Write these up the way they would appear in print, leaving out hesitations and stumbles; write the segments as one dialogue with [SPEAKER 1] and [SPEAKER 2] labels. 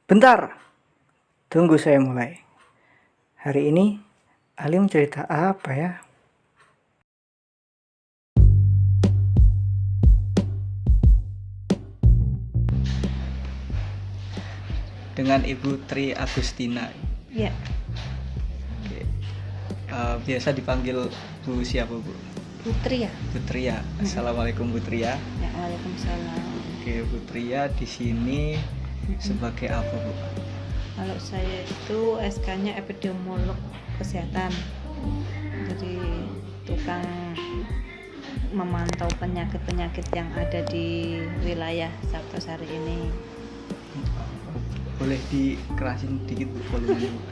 [SPEAKER 1] Bentar, tunggu saya mulai. Hari ini Alim cerita apa ya? Dengan Ibu Tri Agustina.
[SPEAKER 2] Ya,
[SPEAKER 1] Oke. Biasa dipanggil Bu siapa, Bu?
[SPEAKER 2] Putri ya.
[SPEAKER 1] Bu Tria. Assalamualaikum Bu Tria.
[SPEAKER 2] Ya, waalaikumsalam.
[SPEAKER 1] Oke, Bu Tria di sini sebagai apa, Bu?
[SPEAKER 2] Kalau saya itu SK-nya epidemiolog kesehatan. Jadi tukang memantau penyakit-penyakit yang ada di wilayah Sabtosari ini.
[SPEAKER 1] Boleh dikerasin dikit Bu volumenya, Bu.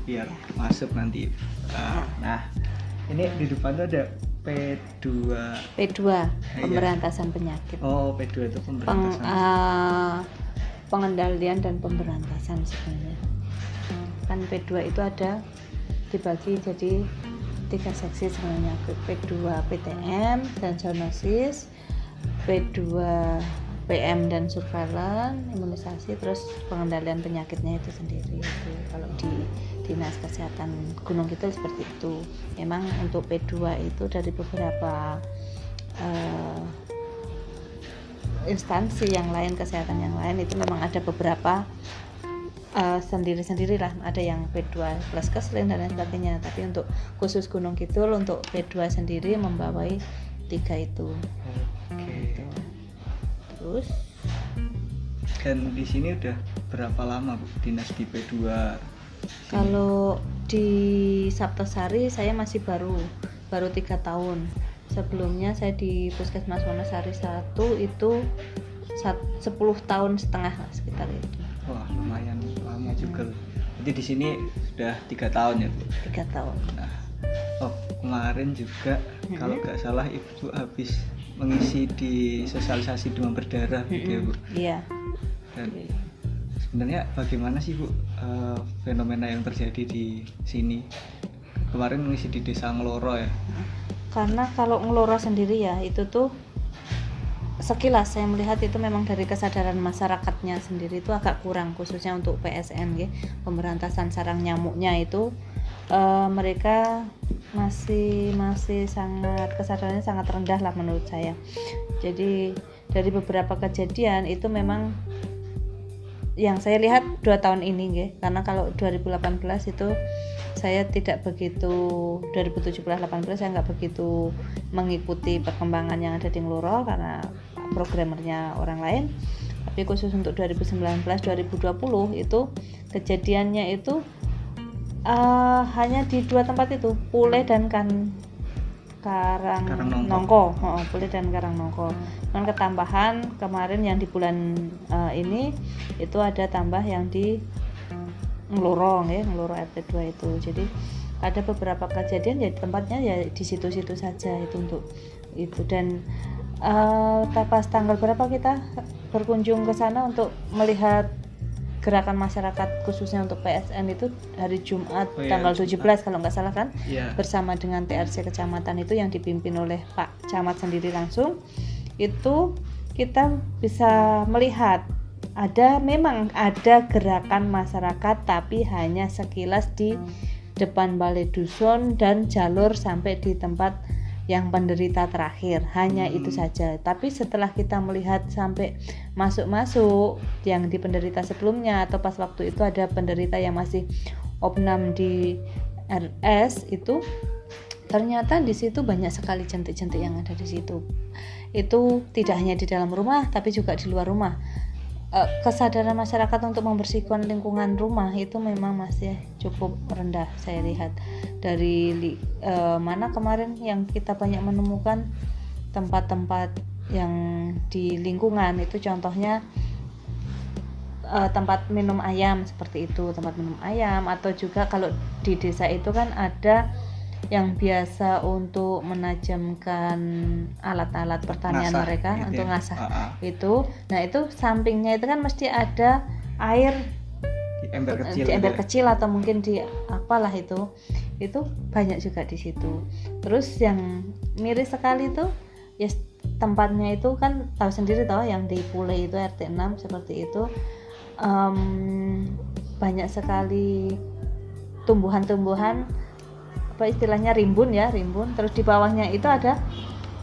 [SPEAKER 1] Biar masuk nanti. Nah, ini di depan tuh ada P2.
[SPEAKER 2] P2 pemberantasan penyakit.
[SPEAKER 1] Oh, P2 itu pemberantasan.
[SPEAKER 2] Pengendalian dan pemberantasan sebenarnya. Kan P2 itu ada dibagi jadi 3 seksi sebenarnya. P2 PTM dan zoonosis, P2 PM dan surveillance, imunisasi, terus pengendalian penyakitnya itu sendiri. Itu kalau di Dinas Kesehatan Gunung Kidul seperti itu. Memang untuk P2 itu dari beberapa instansi yang lain, kesehatan yang lain itu memang ada beberapa sendiri-sendiri lah, ada yang P2 plus keslin dan lain sebagainya, tapi untuk khusus Gunung Kidul untuk P2 sendiri membawai 3 itu. Gitu. Terus
[SPEAKER 1] Dan di sini udah berapa lama, Bu, dinas di P2?
[SPEAKER 2] kalau di Sabtosari saya masih baru 3 tahun. Sebelumnya saya di Puskesmas Wonosari 1 itu 10 tahun setengah lah, sekitar itu.
[SPEAKER 1] Wah, lumayan lama juga. Jadi di sini sudah 3 tahun ya, Bu?
[SPEAKER 2] 3 tahun.
[SPEAKER 1] Nah, kemarin juga kalau nggak salah Ibu habis mengisi di sosialisasi demam berdarah gitu ya, Bu?
[SPEAKER 2] Iya.
[SPEAKER 1] Dan sebenarnya bagaimana sih, Bu, fenomena yang terjadi di sini? Kemarin mengisi di Desa Ngeloro ya?
[SPEAKER 2] Karena kalau Ngeloro sendiri ya itu tuh sekilas saya melihat itu memang dari kesadaran masyarakatnya sendiri itu agak kurang, khususnya untuk PSN ya, pemberantasan sarang nyamuknya itu mereka masih sangat, kesadarannya sangat rendah lah menurut saya. Jadi dari beberapa kejadian itu memang yang saya lihat 2 tahun ini ya, karena kalau 2018 itu saya tidak begitu, 2017-18 saya nggak begitu mengikuti perkembangan yang ada di Ngeloro karena programmernya orang lain. Tapi khusus untuk 2019-2020 itu kejadiannya itu hanya di 2 tempat itu, Pule dan Karangnongko. Pule dan Karangnongko. Dengan ketambahan kemarin yang di bulan ini itu ada tambah yang di Ngeloro ya, Ngeloro RT2 itu. Jadi ada beberapa kejadian ya tempatnya ya di situ-situ saja itu untuk itu. Dan pas tanggal berapa kita berkunjung ke sana untuk melihat gerakan masyarakat khususnya untuk PSN itu hari Jumat tanggal 17 kalau nggak salah kan, bersama dengan TRC kecamatan itu yang dipimpin oleh Pak Camat sendiri langsung. Itu kita bisa melihat memang ada gerakan masyarakat, tapi hanya sekilas di depan balai dusun dan jalur sampai di tempat yang penderita terakhir, hanya itu saja. Tapi setelah kita melihat sampai masuk yang di penderita sebelumnya, atau pas waktu itu ada penderita yang masih opnam di RS itu, ternyata di situ banyak sekali jentik-jentik yang ada di situ. Itu tidak hanya di dalam rumah tapi juga di luar rumah. Kesadaran masyarakat untuk membersihkan lingkungan rumah itu memang masih cukup rendah saya lihat. Dari mana kemarin yang kita banyak menemukan tempat-tempat yang di lingkungan itu, contohnya tempat minum ayam seperti itu, tempat minum ayam, atau juga kalau di desa itu kan ada yang biasa untuk menajamkan alat-alat pertanian ngasah, mereka gitu untuk ngasah itu. Nah itu sampingnya itu kan mesti ada air
[SPEAKER 1] di ember
[SPEAKER 2] kecil atau mungkin di apalah itu banyak juga di situ. Terus yang miris sekali itu ya tempatnya itu kan tahu sendiri toh, yang di Pule itu RT 6 seperti itu, banyak sekali tumbuhan-tumbuhan, apa istilahnya, rimbun, terus di bawahnya itu ada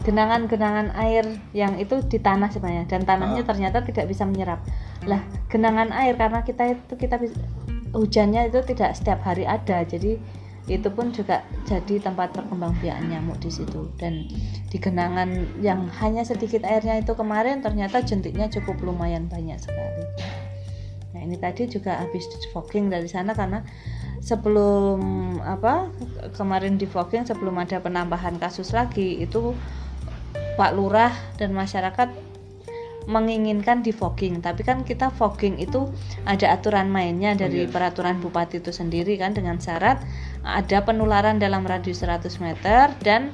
[SPEAKER 2] genangan-genangan air yang itu di tanah sebenarnya, dan tanahnya ternyata tidak bisa menyerap. Lah, genangan air karena kita hujannya itu tidak setiap hari ada, jadi itu pun juga jadi tempat perkembangbiakan nyamuk di situ. Dan di genangan yang hanya sedikit airnya itu kemarin ternyata jentiknya cukup lumayan banyak sekali. Nah, ini tadi juga habis di fogging dari sana, karena sebelum kemarin di fogging, sebelum ada penambahan kasus lagi, itu Pak Lurah dan masyarakat menginginkan di fogging, tapi kan kita fogging itu ada aturan mainnya dari peraturan bupati itu sendiri kan, dengan syarat ada penularan dalam radius 100 meter dan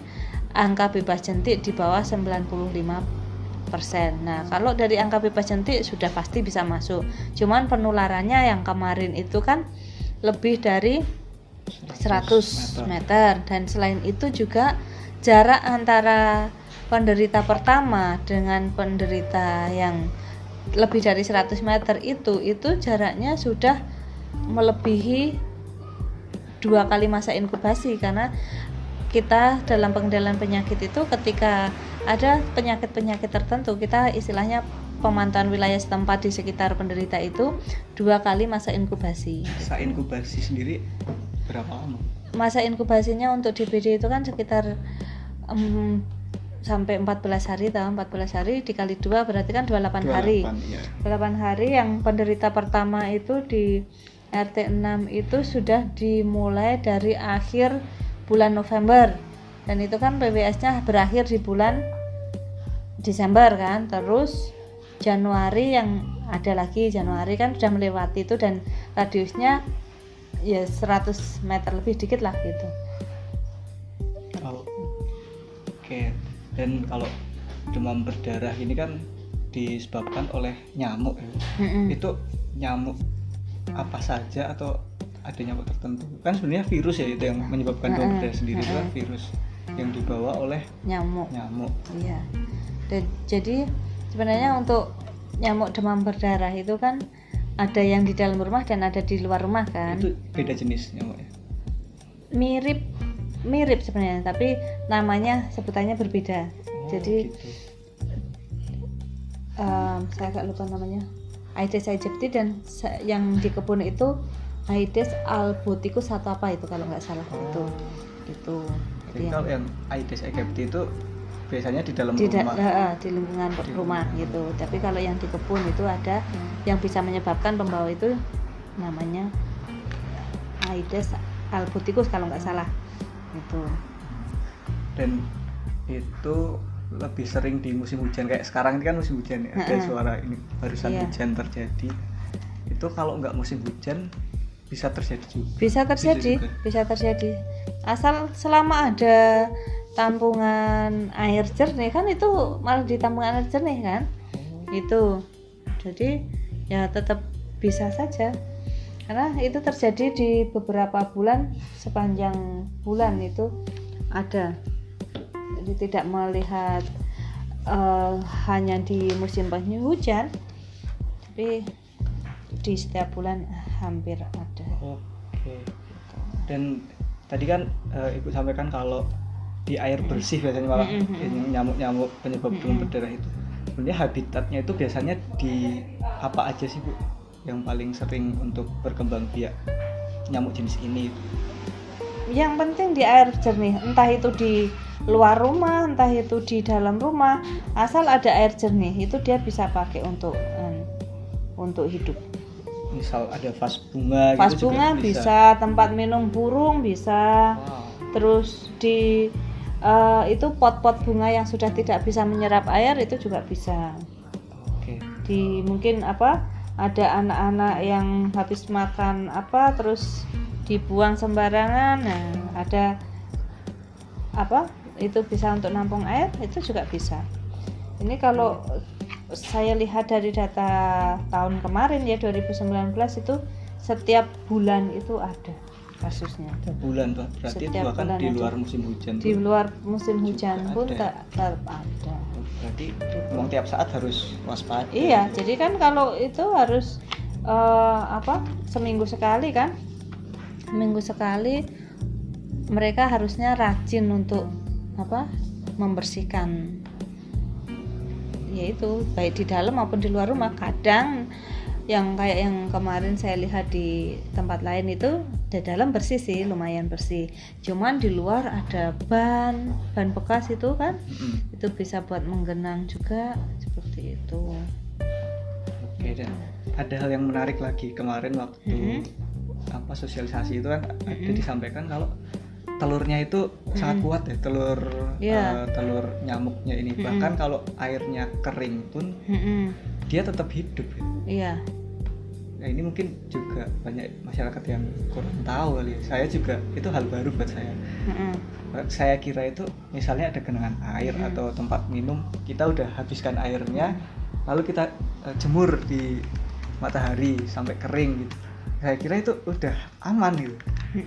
[SPEAKER 2] angka bebas jentik di bawah 95%. Nah, kalau dari angka bebas jentik sudah pasti bisa masuk, cuman penularannya yang kemarin itu kan lebih dari 100 meter, dan selain itu juga jarak antara penderita pertama dengan penderita yang lebih dari 100 meter itu jaraknya sudah melebihi 2 kali masa inkubasi, karena kita dalam pengendalian penyakit itu ketika ada penyakit-penyakit tertentu, kita istilahnya pemantauan wilayah setempat di sekitar penderita itu 2 kali masa inkubasi.
[SPEAKER 1] Masa inkubasi sendiri berapa lama?
[SPEAKER 2] Masa inkubasinya untuk DBD itu kan sekitar sampai 14 hari, 14 hari dikali 2 berarti kan 28 hari. 28 hari. Yang penderita pertama itu di RT 6 itu sudah dimulai dari akhir bulan November, dan itu kan PBS-nya berakhir di bulan Desember kan. Terus Januari yang ada lagi, Januari kan sudah melewati itu, dan radiusnya ya 100 meter lebih dikit lah gitu.
[SPEAKER 1] Oke. Dan kalau demam berdarah ini kan disebabkan oleh nyamuk ya. Itu nyamuk apa saja atau ada nyamuk tertentu? Kan sebenarnya virus ya itu yang menyebabkan demam berdarah sendiri, itu kan virus yang dibawa oleh nyamuk.
[SPEAKER 2] Iya. Dan jadi sebenarnya untuk nyamuk demam berdarah itu kan ada yang di dalam rumah dan ada di luar rumah kan.
[SPEAKER 1] Itu beda jenis nyamuknya?
[SPEAKER 2] Mirip sebenarnya, tapi namanya sebutannya berbeda. Jadi
[SPEAKER 1] gitu.
[SPEAKER 2] Saya agak lupa namanya, Aedes aegypti, dan yang di kebun itu Aedes albopicus atau apa itu kalau nggak salah. Itu
[SPEAKER 1] jadi kalau yang Aedes aegypti itu biasanya di dalam rumah,
[SPEAKER 2] di lingkungan rumah gitu. Tapi kalau yang di kebun itu ada yang bisa menyebabkan pembawa itu namanya Aedes albopicus kalau nggak salah itu.
[SPEAKER 1] Dan itu lebih sering di musim hujan, kayak sekarang ini kan musim hujan ya, ada suara ini barusan hujan terjadi. Itu kalau nggak musim hujan bisa terjadi juga. Bisa terjadi asal selama ada tampungan air jernih kan, itu malah di tampungan air jernih kan. Itu jadi ya tetap bisa saja, karena itu terjadi di beberapa bulan, sepanjang bulan itu ada. Jadi tidak melihat hanya di musim penghujan, tapi di setiap bulan hampir ada. Oke. Dan tadi kan Ibu sampaikan kalau di air bersih biasanya malah nyamuk-nyamuk penyebab demam berdarah itu. Sebenarnya habitatnya itu biasanya di apa aja sih Bu, yang paling sering untuk berkembang biak nyamuk jenis ini?
[SPEAKER 2] Yang penting di air jernih, entah itu di luar rumah, entah itu di dalam rumah, asal ada air jernih itu dia bisa pakai untuk hidup.
[SPEAKER 1] Misal ada vas bunga,
[SPEAKER 2] vas gitu bunga bisa, tempat minum burung bisa. Terus di itu pot-pot bunga yang sudah tidak bisa menyerap air itu juga bisa. Di mungkin ada anak-anak yang habis makan terus dibuang sembarangan, nah ada itu bisa untuk nampung air, itu juga bisa. Ini kalau saya lihat dari data tahun kemarin ya 2019 itu setiap bulan itu ada kasusnya.
[SPEAKER 1] Setiap bulan berarti itu bahkan di luar musim hujan.
[SPEAKER 2] Di luar musim hujan pun tetap ada.
[SPEAKER 1] Berarti memang tiap saat harus waspada.
[SPEAKER 2] Iya, jadi kan kalau itu harus seminggu sekali kan, seminggu sekali mereka harusnya rajin untuk membersihkan, yaitu baik di dalam maupun di luar rumah. Kadang yang kayak yang kemarin saya lihat di tempat lain itu di dalam bersih sih, lumayan bersih, cuman di luar ada ban bekas itu kan, itu bisa buat menggenang juga, seperti itu.
[SPEAKER 1] Oke, dan ada hal yang menarik lagi kemarin waktu sosialisasi itu kan ada disampaikan kalau telurnya itu sangat kuat ya, telur nyamuknya ini. Bahkan kalau airnya kering pun dia tetap hidup ya.
[SPEAKER 2] Iya.
[SPEAKER 1] Nah ini mungkin juga banyak masyarakat yang kurang tahu kali ya. Saya juga itu hal baru buat saya. Saya kira itu misalnya ada genangan air atau tempat minum, kita udah habiskan airnya, lalu kita jemur di matahari sampai kering gitu. Saya kira itu udah aman gitu.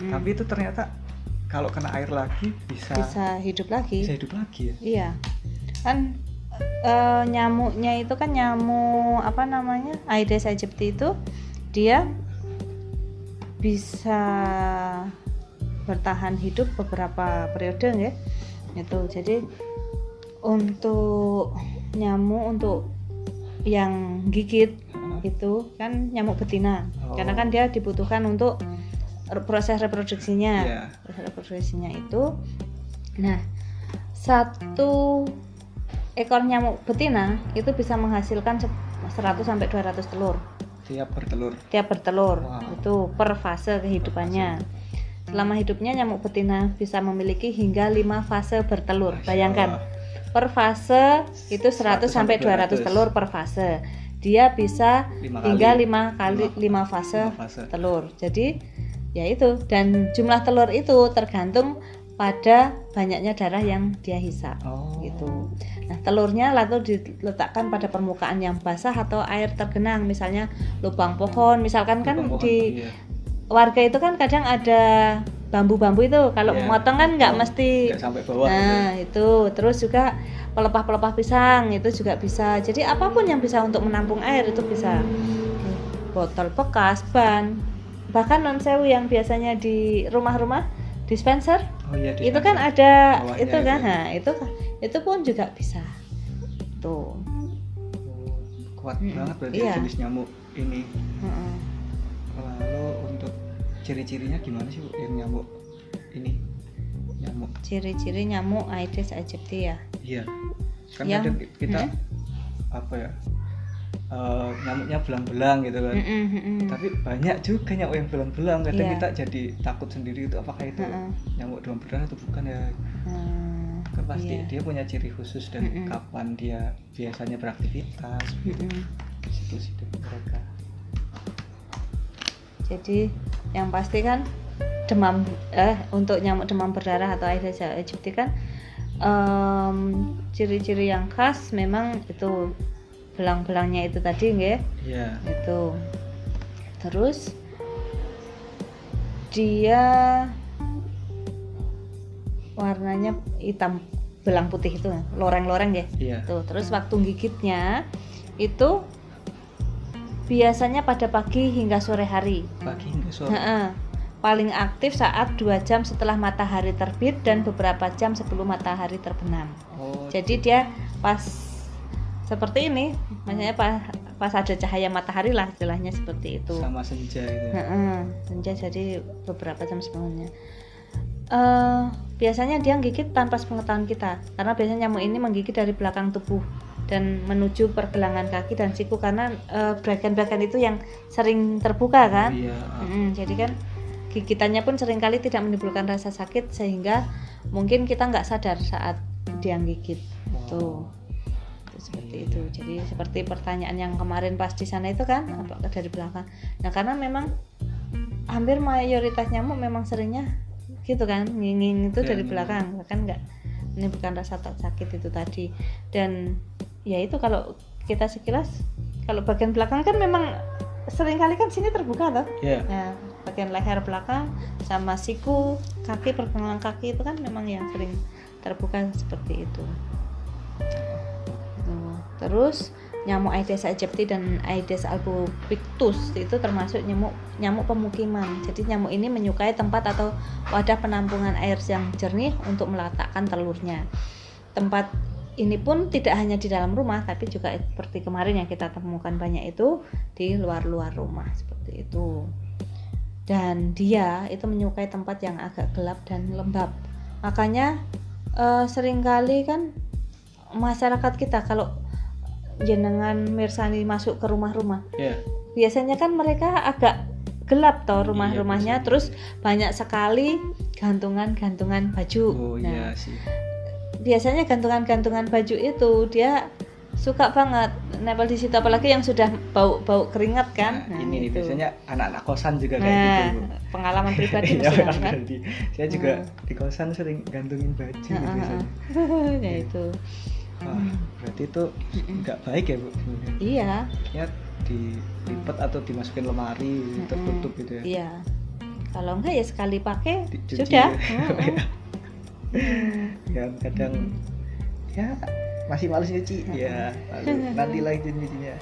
[SPEAKER 1] Tapi itu ternyata kalau kena air lagi bisa
[SPEAKER 2] hidup lagi.
[SPEAKER 1] Bisa hidup lagi ya.
[SPEAKER 2] Iya. Kan nyamuknya itu kan nyamuk Aedes aegypti itu dia bisa bertahan hidup beberapa periode ya. Itu jadi untuk nyamuk untuk yang gigit itu kan nyamuk betina. Karena kan dia dibutuhkan untuk proses reproduksinya. Proses reproduksinya itu. Nah, satu ekor nyamuk betina itu bisa menghasilkan 100 sampai 200 telur. Tiap bertelur. Wow. Itu per fase kehidupannya. Selama hidupnya nyamuk betina bisa memiliki hingga 5 fase bertelur. Bayangkan, per fase itu 100 sampai 200 telur per fase. Dia bisa hingga 5 fase telur. Jadi ya itu, dan jumlah telur itu tergantung pada banyaknya darah yang dia hisap. Gitu. Nah, telurnya lalu diletakkan pada permukaan yang basah atau air tergenang, misalnya lubang pohon. Misalkan kan di warga itu kan kadang ada bambu-bambu itu, kalau memotong kan nggak mesti
[SPEAKER 1] sampai bawah.
[SPEAKER 2] Nah, itu terus juga pelepah-pelepah pisang itu juga bisa. Jadi apapun yang bisa untuk menampung air itu bisa. Botol bekas, ban, bahkan non sewu yang biasanya di rumah-rumah dispenser. Itu kan ada itu kan, itu pun juga bisa. Tuh.
[SPEAKER 1] Kuat banget berarti jenis nyamuk ini. Lalu untuk ciri-cirinya gimana sih Bu, yang nyamuk ini?
[SPEAKER 2] Ciri-ciri nyamuk Aedes aegypti ya?
[SPEAKER 1] Iya. Kan kadang kita nyamuknya belang-belang gitu kan. Tapi banyak juga nyamuk yang belang-belang. Kadang kita jadi takut sendiri itu apakah itu nyamuk demam berdarah atau bukan ya. Kan pasti dia punya ciri khusus dan kapan dia biasanya beraktivitas. Siklus hidup mereka.
[SPEAKER 2] Jadi yang pasti kan demam untuk nyamuk demam berdarah atau Aedes aegypti kan ciri-ciri yang khas memang itu belang-belangnya itu tadi nggih. Itu. Terus dia warnanya hitam belang putih itu, loreng-loreng ya. Tuh, terus waktu gigitnya itu biasanya pada pagi hingga sore hari. Paling aktif saat 2 jam setelah matahari terbit dan beberapa jam sebelum matahari terbenam. Jadi dia pas seperti ini, maksudnya pas ada cahaya matahari lah istilahnya seperti itu.
[SPEAKER 1] Sama senja itu.
[SPEAKER 2] Senja, jadi beberapa jam sebelumnya. Biasanya dia gigit tanpa sepengetahuan kita, karena biasanya nyamuk ini menggigit dari belakang tubuh dan menuju pergelangan kaki dan siku, karena bagian-bagian itu yang sering terbuka kan. Jadi kan gigitannya pun seringkali tidak menimbulkan rasa sakit sehingga mungkin kita nggak sadar saat dia gigit. Tuh. Seperti itu. Jadi seperti pertanyaan yang kemarin pas di sana itu kan, apakah dari belakang. Nah, karena memang hampir mayoritas nyamuk memang seringnya gitu kan, nginging itu dari belakang, bahkan enggak, ini bukan rasa sakit itu tadi. Dan ya itu kalau kita sekilas, kalau bagian belakang kan memang seringkali kan sini terbuka toh. Nah, bagian leher belakang sama siku, kaki, pergelangan kaki itu kan memang yang sering terbuka seperti itu. Terus nyamuk Aedes aegypti dan Aedes albopictus itu termasuk nyamuk pemukiman. Jadi nyamuk ini menyukai tempat atau wadah penampungan air yang jernih untuk meletakkan telurnya. Tempat ini pun tidak hanya di dalam rumah, tapi juga seperti kemarin yang kita temukan banyak itu di luar-luar rumah seperti itu. Dan dia itu menyukai tempat yang agak gelap dan lembab. Makanya seringkali kan masyarakat kita kalau jenengan mirsani masuk ke rumah-rumah, biasanya kan mereka agak gelap toh rumah-rumahnya, terus banyak sekali gantungan-gantungan baju.
[SPEAKER 1] Iya sih.
[SPEAKER 2] Biasanya gantungan-gantungan baju itu dia suka banget nempel di situ, apalagi yang sudah bau keringat kan.
[SPEAKER 1] Ini nih biasanya anak-anak kosan juga kayak gitu, Bu.
[SPEAKER 2] Pengalaman pribadi kan.
[SPEAKER 1] Saya juga di kosan sering gantungin baju gitu biasanya.
[SPEAKER 2] Ya itu.
[SPEAKER 1] Berarti itu nggak baik ya, Bu?
[SPEAKER 2] Iya.
[SPEAKER 1] Ya dilipat atau dimasukin lemari tertutup gitu ya.
[SPEAKER 2] Iya. Kalau enggak ya sekali pakai
[SPEAKER 1] Dicuci
[SPEAKER 2] sudah.
[SPEAKER 1] Ya kadang ya masih males nyuci ya, lalu nanti lagi nyucinya.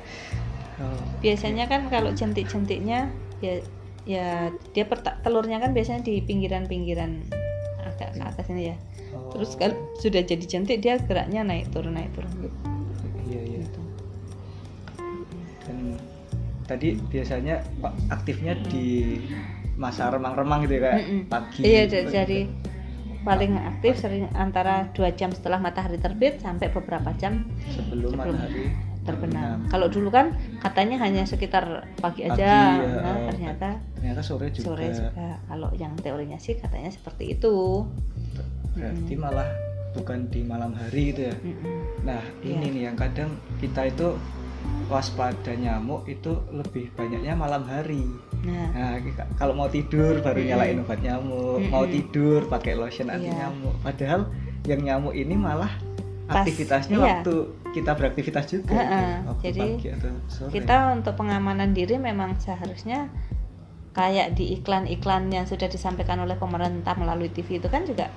[SPEAKER 2] Biasanya kan kalau jentik-jentiknya ya dia telurnya kan biasanya di pinggiran-pinggiran agak ke atas ini ya. Terus kalau sudah jadi jentik dia geraknya naik turun gitu.
[SPEAKER 1] Iya. Dan tadi biasanya aktifnya di masa remang-remang gitu ya, kayak pagi.
[SPEAKER 2] Iya, jadi paling aktif sering antara 2 jam setelah matahari terbit sampai beberapa jam
[SPEAKER 1] sebelum matahari
[SPEAKER 2] terbenam. Kalau dulu kan katanya hanya sekitar pagi aja, ternyata
[SPEAKER 1] sore juga.
[SPEAKER 2] Kalau yang teorinya sih katanya seperti itu.
[SPEAKER 1] Berarti malah bukan di malam hari gitu ya. Nah, ini nih yang kadang kita itu waspada nyamuk itu lebih banyaknya malam hari. Nah, kalau mau tidur baru nyalain obat nyamuk, mau tidur pakai lotion anti nyamuk. Padahal yang nyamuk ini malah aktivitasnya waktu kita beraktivitas juga. Waktu
[SPEAKER 2] jadi
[SPEAKER 1] pagi atau sore.
[SPEAKER 2] Kita untuk pengamanan diri memang seharusnya kayak di iklan-iklan yang sudah disampaikan oleh pemerintah melalui TV itu kan juga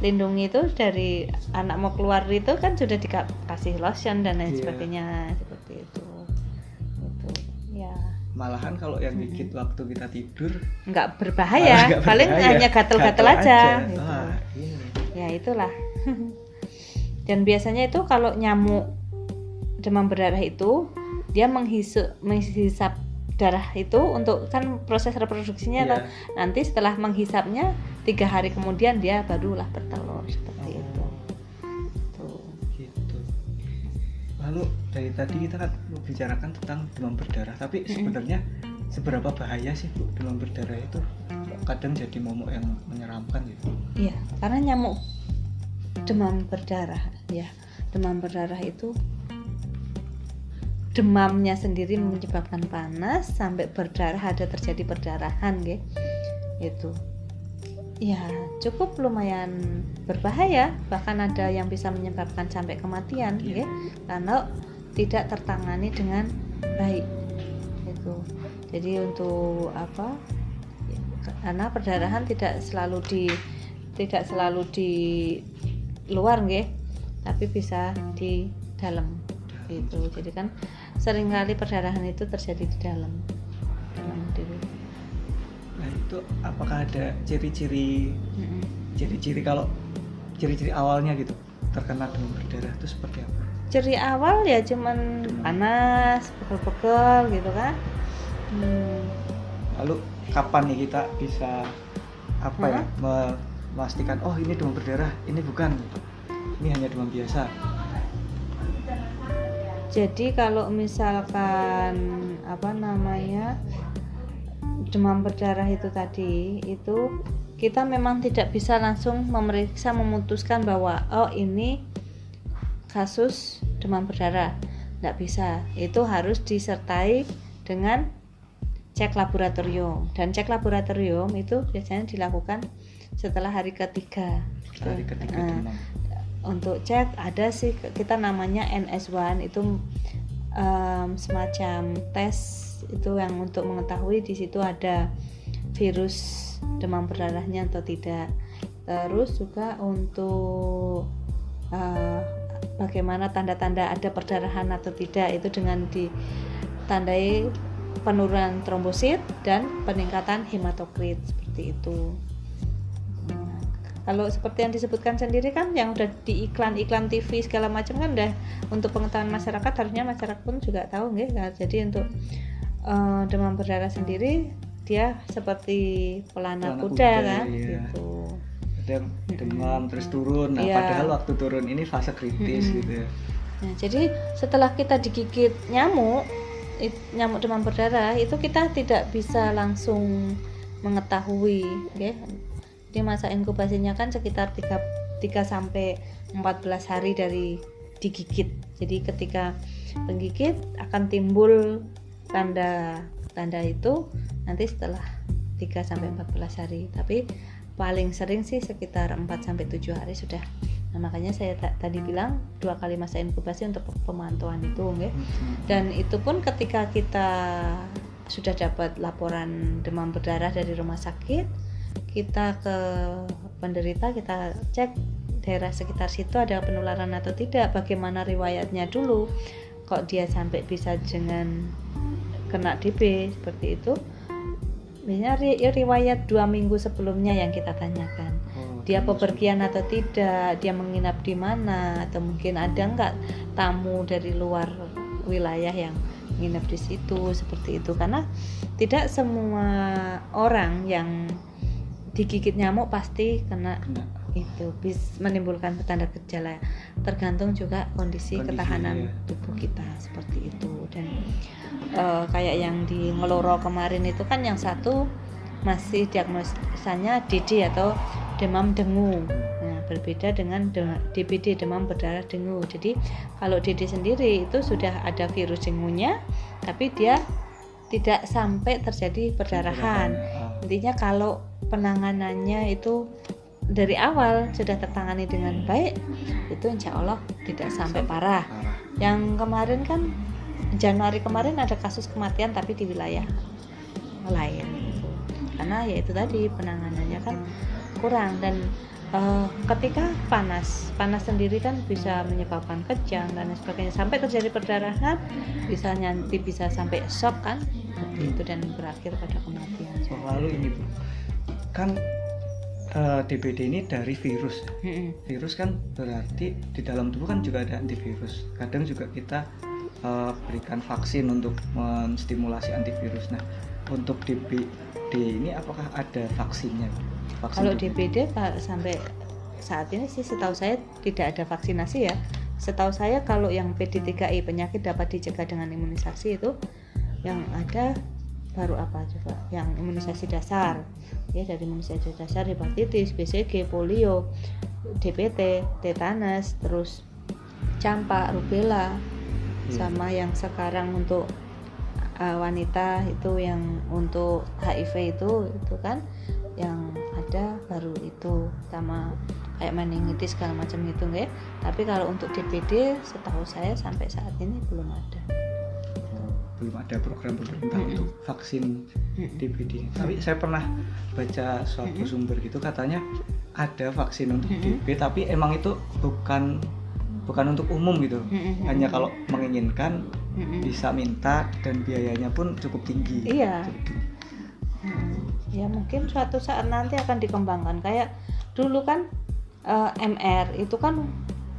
[SPEAKER 2] lindungi itu dari anak mau keluar itu kan sudah dikasih lotion dan lain sebagainya seperti itu. Ya.
[SPEAKER 1] Malahan kalau yang gigit waktu kita tidur
[SPEAKER 2] nggak berbahaya, paling hanya gatel-gatel aja. Gitu.
[SPEAKER 1] Ini.
[SPEAKER 2] Ya itulah. Dan biasanya itu kalau nyamuk demam berdarah itu dia menghisap darah itu untuk kan proses reproduksinya nanti setelah menghisapnya 3 hari kemudian dia barulah bertelur seperti itu.
[SPEAKER 1] Gitu. Lalu dari tadi kita kan membicarakan tentang demam berdarah, tapi sebenarnya seberapa bahaya sih, Bu, demam berdarah itu? Kadang jadi momok yang menyeramkan gitu.
[SPEAKER 2] Iya, karena nyamuk demam berdarah itu demamnya sendiri menyebabkan panas sampai berdarah, ada terjadi perdarahan itu ya cukup lumayan berbahaya, bahkan ada yang bisa menyebabkan sampai kematian karena tidak tertangani dengan baik itu. Jadi untuk karena perdarahan tidak selalu di luar tapi bisa di dalam itu. Jadi kan seringkali perdarahan itu terjadi di dalam diri.
[SPEAKER 1] Nah itu apakah ada ciri-ciri kalau ciri-ciri awalnya gitu terkena demam berdarah itu seperti apa?
[SPEAKER 2] Ciri awal ya cuman panas, pegel-pegel gitu kan.
[SPEAKER 1] Lalu kapan nih kita bisa memastikan ini demam berdarah, ini bukan, ini hanya demam biasa?
[SPEAKER 2] Jadi kalau misalkan demam berdarah itu tadi itu kita memang tidak bisa langsung memutuskan bahwa ini kasus demam berdarah, tidak bisa. Itu harus disertai dengan cek laboratorium, dan cek laboratorium itu biasanya dilakukan setelah hari ketiga.
[SPEAKER 1] Demam.
[SPEAKER 2] Untuk cek ada sih kita namanya NS1 itu semacam tes itu yang untuk mengetahui di situ ada virus demam berdarahnya atau tidak. Terus juga untuk bagaimana tanda-tanda ada perdarahan atau tidak, itu dengan ditandai penurunan trombosit dan peningkatan hematokrit seperti itu. Kalau seperti yang disebutkan sendiri kan yang udah di iklan-iklan TV segala macam kan udah untuk pengetahuan masyarakat, harusnya masyarakat pun juga tahu nggih. Jadi untuk demam berdarah sendiri dia seperti pelana kuda kan
[SPEAKER 1] iya.
[SPEAKER 2] gitu.
[SPEAKER 1] Ada demam terus turun. Nah, padahal waktu turun ini fase kritis gitu ya.
[SPEAKER 2] Nah, jadi setelah kita digigit nyamuk demam berdarah itu kita tidak bisa langsung mengetahui, okay? Jadi masa inkubasinya kan sekitar 3 sampai 14 hari dari digigit. Jadi ketika penggigit akan timbul tanda itu nanti setelah 3 sampai 14 hari. Tapi paling sering sih sekitar 4 sampai 7 hari sudah. Nah, makanya saya tadi bilang 2 kali masa inkubasi untuk pemantauan itu, okay? Dan itu pun ketika kita sudah dapat laporan demam berdarah dari rumah sakit, kita ke penderita, kita cek daerah sekitar situ ada penularan atau tidak, bagaimana riwayatnya dulu, kok dia sampai bisa dengan kena DB seperti itu. Biasanya riwayat 2 minggu sebelumnya yang kita tanyakan, dia pepergian atau tidak, dia menginap di mana, atau mungkin ada nggak tamu dari luar wilayah yang menginap di situ, seperti itu. Karena tidak semua orang yang digigit nyamuk pasti kena itu, bisa menimbulkan tanda gejala, tergantung juga kondisi ketahanan tubuh kita seperti itu. Dan kayak yang di Ngeloro kemarin itu kan yang satu masih diagnosanya DD atau demam dengu. Nah, berbeda dengan DBD, demam berdarah dengu. Jadi kalau DD sendiri itu sudah ada virus dengunya, tapi dia tidak sampai terjadi perdarahan. Intinya kalau penanganannya itu dari awal sudah tertangani dengan baik, itu insya Allah tidak sampai parah. Yang kemarin kan Januari kemarin ada kasus kematian tapi di wilayah lain gitu. Karena ya itu tadi penanganannya kan kurang. Dan ketika panas sendiri kan bisa menyebabkan kejang dan sebagainya, sampai terjadi perdarahan, bisa sampai shock kan itu, dan berakhir pada kematian.
[SPEAKER 1] Lalu ini Bu, kan DBD ini dari virus. Virus kan berarti di dalam tubuh kan juga ada antivirus. Kadang juga kita berikan vaksin untuk menstimulasi antivirus. Nah, untuk DBD ini apakah ada vaksinnya?
[SPEAKER 2] Kalau DBD sampai saat ini sih setahu saya tidak ada vaksinasi ya. Setahu saya kalau yang PD3I, penyakit dapat dicegah dengan imunisasi, itu yang ada baru apa coba, yang imunisasi dasar ya, dari imunisasi dasar hepatitis, BCG, polio, DPT, tetanus, terus campak, rubella, sama yang sekarang untuk wanita itu yang untuk HIV itu kan yang ada baru itu, sama kayak meningitis segala macam itu ya. Tapi kalau untuk DBD setahu saya sampai saat ini belum ada
[SPEAKER 1] program pemerintah untuk vaksin DBD. Tapi saya pernah baca suatu sumber gitu, katanya ada vaksin untuk DBD, tapi emang itu bukan untuk umum gitu. Hanya kalau menginginkan bisa minta, dan biayanya pun cukup tinggi.
[SPEAKER 2] Iya. Ya mungkin suatu saat nanti akan dikembangkan. Kayak dulu kan MR itu kan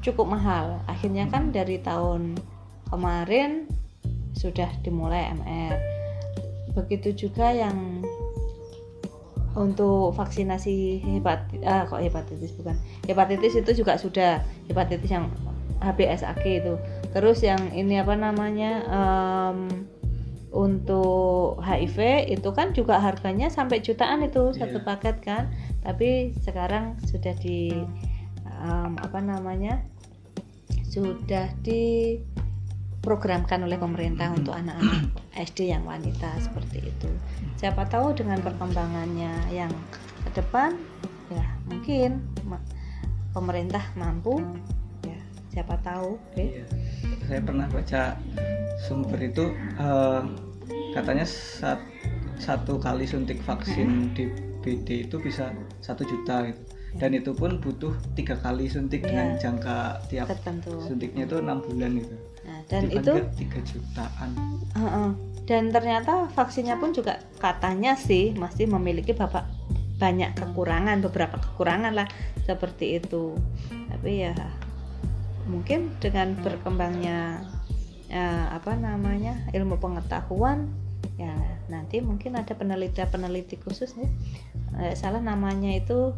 [SPEAKER 2] cukup mahal. Akhirnya kan dari tahun kemarin sudah dimulai MR. Begitu juga yang untuk vaksinasi hepatitis itu juga sudah, hepatitis yang HBsAg itu. Terus yang ini apa namanya, untuk HIV itu kan juga harganya sampai jutaan itu satu paket kan. Tapi sekarang sudah sudah diprogramkan oleh pemerintah untuk anak-anak SD yang wanita seperti itu. Siapa tahu dengan perkembangannya yang ke depan ya mungkin pemerintah mampu ya, siapa tahu.
[SPEAKER 1] Iya. Saya pernah baca sumber itu katanya satu kali suntik vaksin DBD itu bisa 1 juta gitu. Dan itu pun butuh 3 kali suntik dengan jangka tiap
[SPEAKER 2] tertentu.
[SPEAKER 1] Suntiknya itu 6 bulan gitu.
[SPEAKER 2] Nah, dan
[SPEAKER 1] Dipakai
[SPEAKER 2] itu
[SPEAKER 1] 3 jutaan.
[SPEAKER 2] Dan ternyata vaksinnya pun juga katanya sih masih memiliki banyak kekurangan, beberapa kekurangan lah seperti itu. Tapi ya mungkin dengan berkembangnya ilmu pengetahuan, ya nanti mungkin ada peneliti khusus nih, salah namanya itu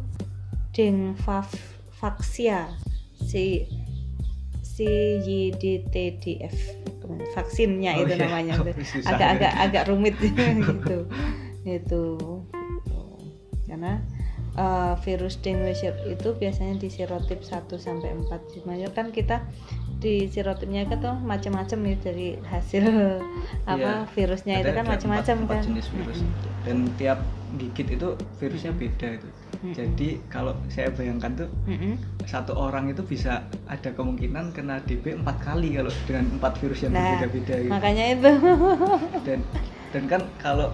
[SPEAKER 2] Dengvaxia CYDTDF vaksinnya itu namanya. agak rumit gitu karena virus dengue itu biasanya di serotip 1-4. Sebenarnya kan kita di serotipnya itu macam-macam nih dari hasil virusnya itu kan macam-macam kan.
[SPEAKER 1] Jenis virus. Dan tiap gigit itu virusnya beda itu. Jadi kalau saya bayangkan tuh satu orang itu bisa ada kemungkinan kena DB 4 kali kalau dengan 4 virus yang berbeda-beda gitu.
[SPEAKER 2] Makanya itu.
[SPEAKER 1] Dan kan kalau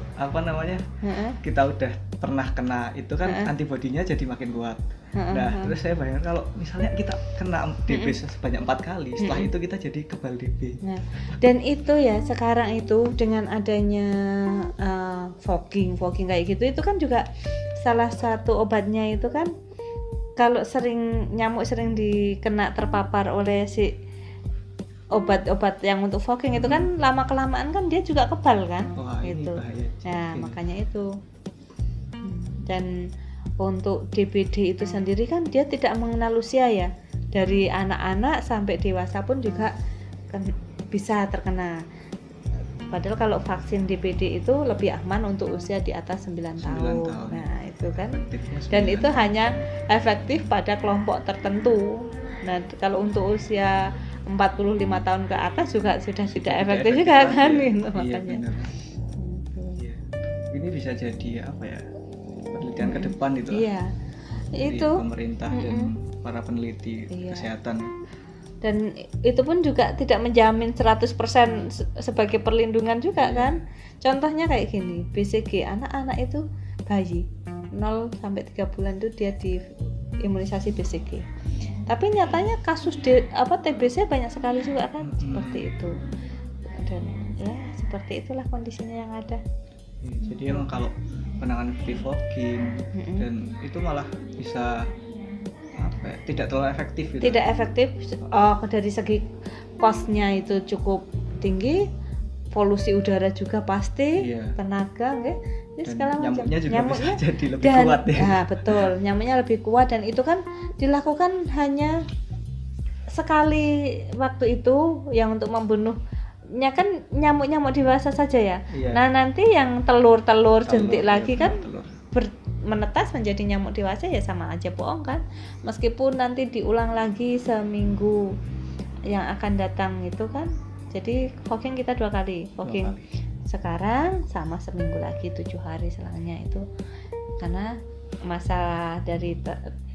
[SPEAKER 1] kita udah pernah kena itu kan antibodinya jadi makin kuat. Terus saya bayangkan kalau misalnya kita kena DB sebanyak 4 kali, setelah itu kita jadi kebal DB.
[SPEAKER 2] Dan itu ya sekarang itu dengan adanya fogging kayak gitu, itu kan juga salah satu obatnya itu kan kalau nyamuk sering terpapar oleh si obat-obat yang untuk fogging itu kan lama kelamaan kan dia juga kebal kan. Gitu. Nah, makanya itu. Dan untuk DBD itu sendiri kan dia tidak mengenal usia ya. Dari anak-anak sampai dewasa pun juga kan bisa terkena. Padahal kalau vaksin DBD itu lebih aman untuk usia di atas 9 tahun. Nah, itu kan. Dan itu hanya efektif pada kelompok tertentu. Nah, kalau untuk usia 45 tahun ke atas juga sudah tidak efektif juga kan gitu, makanya.
[SPEAKER 1] Iya. Ini bisa jadi penelitian ke depan itu.
[SPEAKER 2] Iya. Itu
[SPEAKER 1] pemerintah dan para peneliti kesehatan.
[SPEAKER 2] Dan itu pun juga tidak menjamin 100% sebagai perlindungan juga kan. Contohnya kayak gini, BCG anak-anak itu bayi 0 sampai 3 bulan itu dia diimunisasi BCG. Tapi nyatanya kasus TBC banyak sekali juga kan seperti itu. Dan ya seperti itulah kondisinya yang ada.
[SPEAKER 1] Jadi emang kalau penanganan fogging dan itu malah bisa tidak terlalu efektif gitu.
[SPEAKER 2] Tidak efektif dari segi cost-nya itu cukup tinggi, polusi udara juga pasti, tenaga
[SPEAKER 1] nyamuknya juga bisa jadi lebih kuat ya.
[SPEAKER 2] Nah, betul, nyamuknya lebih kuat dan itu kan dilakukan hanya sekali waktu itu yang untuk membunuhnya kan nyamuk-nyamuk dewasa saja ya. Nah, nanti yang telur jentik lagi kan menetas menjadi nyamuk dewasa ya sama aja bohong kan. Meskipun nanti diulang lagi seminggu yang akan datang itu kan. Jadi fogging kita 2 kali. Fogging sekarang sama seminggu lagi 7 hari selangnya itu. Karena masalah dari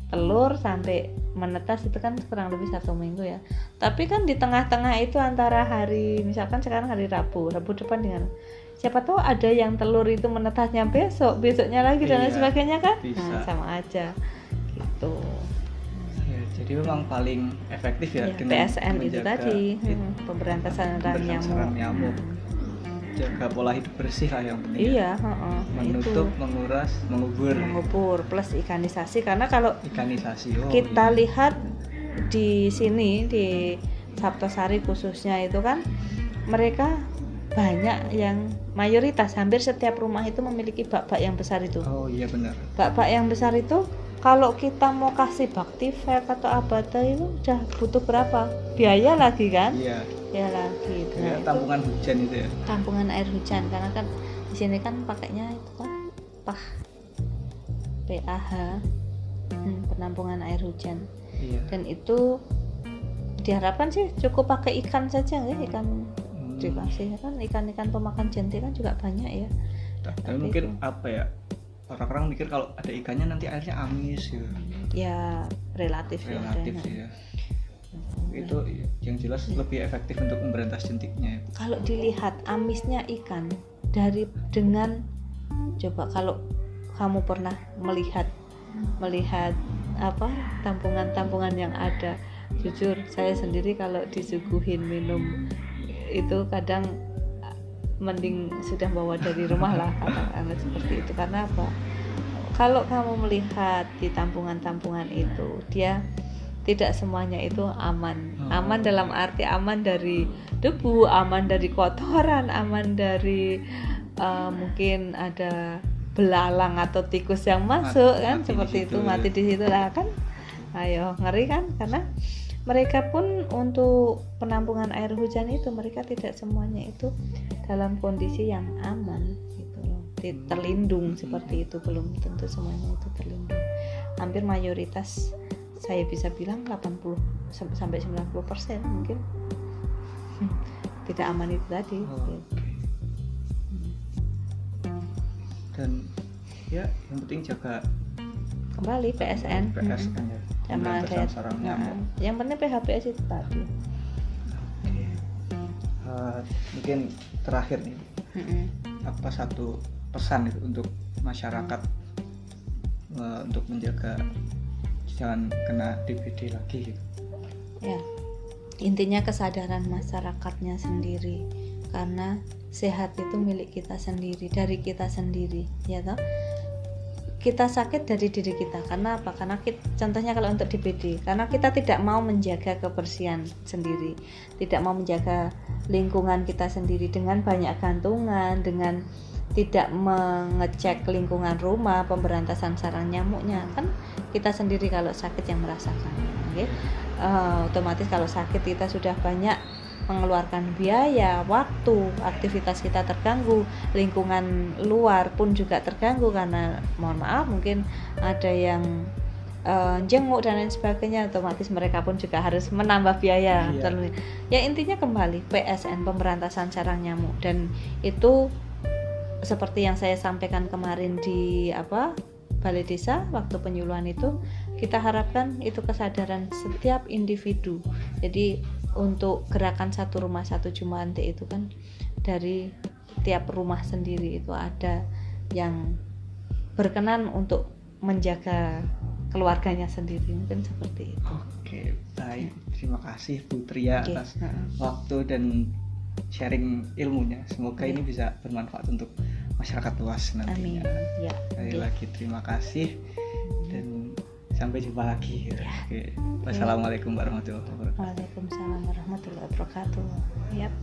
[SPEAKER 2] telur sampai menetas itu kan kurang lebih 1 minggu ya. Tapi kan di tengah-tengah itu antara hari, misalkan sekarang hari Rabu depan dengan siapa tahu ada yang telur itu menetasnya besoknya lagi dan lain sebagainya kan. Nah, sama aja gitu.
[SPEAKER 1] Ya, jadi memang paling efektif ya
[SPEAKER 2] dengan PSN itu tadi, pemberantasan nyamuk.
[SPEAKER 1] Jaga pola hidup bersih lah yang penting.
[SPEAKER 2] Iya,
[SPEAKER 1] menutup, menguras,
[SPEAKER 2] mengubur plus ikanisasi karena kalau kita lihat di sini di Saptosari khususnya itu kan mereka banyak yang mayoritas hampir setiap rumah itu memiliki bak-bak yang besar itu.
[SPEAKER 1] Oh iya benar.
[SPEAKER 2] Bak-bak yang besar itu kalau kita mau kasih Bactivec atau Abata itu udah butuh berapa? Biaya lagi kan?
[SPEAKER 1] Iya.
[SPEAKER 2] Biaya lagi.
[SPEAKER 1] Nah, tampungan hujan itu ya.
[SPEAKER 2] Tampungan air hujan karena kan di sini kan pakainya itu kan PAH, penampungan air hujan.
[SPEAKER 1] Iya.
[SPEAKER 2] Dan itu diharapkan sih cukup pakai ikan saja ya, ikan dikasih kan ikan-ikan pemakan jentik kan juga banyak ya.
[SPEAKER 1] Tapi mungkin orang-orang mikir kalau ada ikannya nanti airnya amis gitu.
[SPEAKER 2] Ya relatif
[SPEAKER 1] sih ya. Itu yang jelas lebih efektif untuk memberantas jentiknya.
[SPEAKER 2] Kalau dilihat amisnya ikan coba kalau kamu pernah melihat tampungan-tampungan yang ada. Jujur saya sendiri kalau disuguhin minum itu kadang mending sudah bawa dari rumah lah, katakanlah seperti itu. Karena apa? Kalau kamu melihat di tampungan-tampungan itu, dia tidak semuanya itu aman. Aman dalam arti aman dari debu, aman dari kotoran, aman dari mungkin ada belalang atau tikus yang masuk kan, seperti itu, mati di situ lah kan. Ayo, ngeri kan? Karena mereka pun untuk penampungan air hujan itu mereka tidak semuanya itu dalam kondisi yang aman gitu loh. Terlindung seperti itu, belum tentu semuanya itu terlindung. Hampir mayoritas saya bisa bilang 80 sampai 90% mungkin tidak aman itu tadi.
[SPEAKER 1] Dan ya yang penting jaga
[SPEAKER 2] kembali PSN
[SPEAKER 1] ya,
[SPEAKER 2] sama kayak yang penting PHBS itu tadi.
[SPEAKER 1] Mungkin terakhir nih, apa satu pesan itu untuk masyarakat untuk menjaga jangan kena DBD lagi gitu.
[SPEAKER 2] Ya, intinya kesadaran masyarakatnya sendiri, karena sehat itu milik kita sendiri, dari kita sendiri, ya toh. Kita sakit dari diri kita. Karena apa? Karena contohnya kalau untuk DBD, karena kita tidak mau menjaga kebersihan sendiri, tidak mau menjaga lingkungan kita sendiri dengan banyak gantungan, dengan tidak mengecek lingkungan rumah, pemberantasan sarang nyamuknya, kan kita sendiri kalau sakit yang merasakan. Okay? Otomatis kalau sakit kita sudah banyak mengeluarkan biaya, waktu, aktivitas kita terganggu, lingkungan luar pun juga terganggu karena mohon maaf mungkin ada yang jenguk dan lain sebagainya, otomatis mereka pun juga harus menambah biaya. Ya intinya kembali PSN, pemberantasan sarang nyamuk, dan itu seperti yang saya sampaikan kemarin di Balai Desa waktu penyuluhan itu, kita harapkan itu kesadaran setiap individu. Jadi untuk gerakan satu rumah satu Jumantik itu kan dari tiap rumah sendiri itu ada yang berkenan untuk menjaga keluarganya sendiri, mungkin seperti itu.
[SPEAKER 1] Oke, baik. Terima kasih Bu Tria atas waktu dan sharing ilmunya. Semoga ini bisa bermanfaat untuk masyarakat luas nantinya.
[SPEAKER 2] Amin. Ya.
[SPEAKER 1] Sekali lagi terima kasih dan sampai jumpa lagi. Oke. Wassalamualaikum warahmatullahi wabarakatuh.
[SPEAKER 2] Waalaikumsalam warahmatullahi wabarakatuh. Yap.